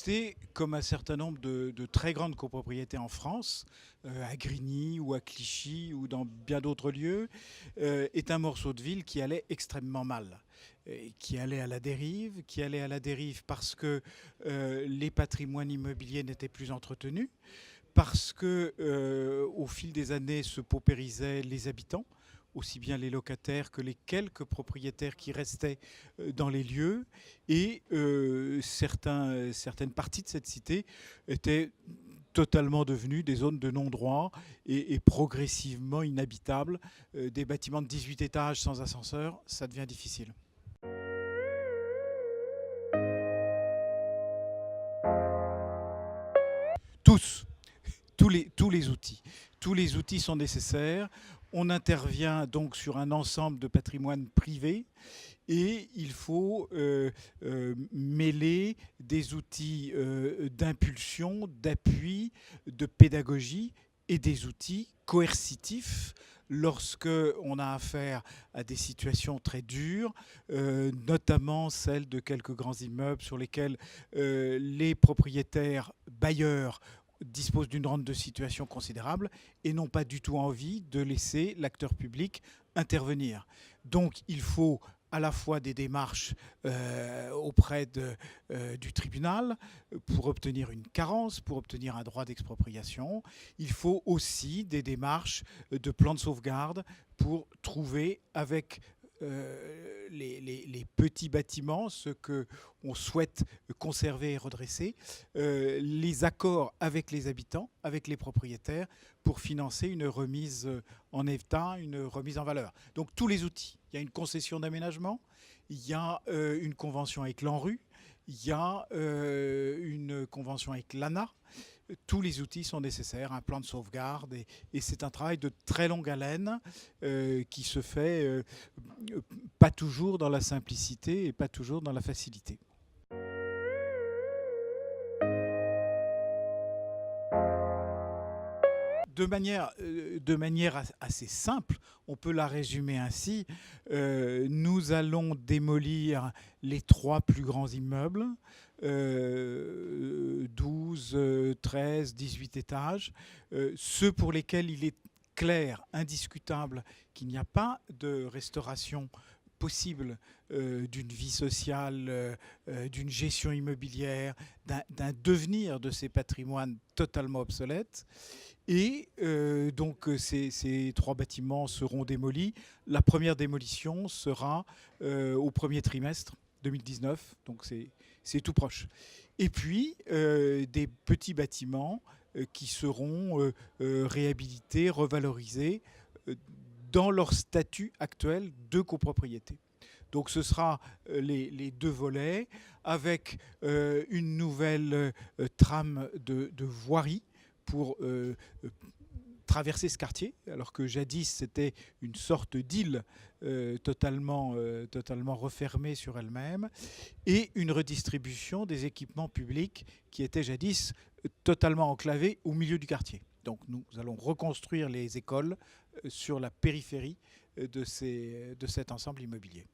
resté, comme un certain nombre de très grandes copropriétés en France, à Grigny ou à Clichy ou dans bien d'autres lieux, est un morceau de ville qui allait extrêmement mal, et qui allait à la dérive parce que les patrimoines immobiliers n'étaient plus entretenus, parce que au fil des années se paupérisaient les habitants, aussi bien les locataires que les quelques propriétaires qui restaient dans les lieux, et certaines parties de cette cité étaient totalement devenues des zones de non-droit et progressivement inhabitables. Des bâtiments de 18 étages sans ascenseur, ça devient difficile. Tous, tous les outils. Tous les outils sont nécessaires. On intervient donc sur un ensemble de patrimoine privé et il faut mêler des outils d'impulsion, d'appui, de pédagogie et des outils coercitifs lorsque on a affaire à des situations très dures, notamment celles de quelques grands immeubles sur lesquels les propriétaires bailleurs disposent d'une rente de situation considérable et n'ont pas du tout envie de laisser l'acteur public intervenir. Donc il faut à la fois des démarches auprès du tribunal pour obtenir une carence, pour obtenir un droit d'expropriation. Il faut aussi des démarches de plan de sauvegarde pour trouver avec les petits bâtiments, ceux qu'on souhaite conserver et redresser, les accords avec les habitants, avec les propriétaires, pour financer une remise en état, une remise en valeur. Donc tous les outils. Il y a une concession d'aménagement, il y a une convention avec l'ANRU, il y a une convention avec l'ANA. Tous les outils sont nécessaires, un plan de sauvegarde, et c'est un travail de très longue haleine qui se fait pas toujours dans la simplicité et pas toujours dans la facilité. De manière assez simple, on peut la résumer ainsi. Nous allons démolir les 3 plus grands immeubles, 12, 13, 18 étages, ceux pour lesquels il est clair, indiscutable, qu'il n'y a pas de restauration possible d'une vie sociale, d'une gestion immobilière, d'un devenir de ces patrimoines totalement obsolètes. Et donc ces 3 bâtiments seront démolis. La première démolition sera au premier trimestre 2019, donc c'est tout proche. Et puis des petits bâtiments qui seront réhabilités, revalorisés dans leur statut actuel de copropriété. Donc ce sera les 2 volets avec une nouvelle trame de voirie pour traverser ce quartier, alors que jadis c'était une sorte d'île totalement refermée sur elle-même, et une redistribution des équipements publics qui étaient jadis totalement enclavés au milieu du quartier. Donc nous allons reconstruire les écoles sur la périphérie de cet ensemble immobilier.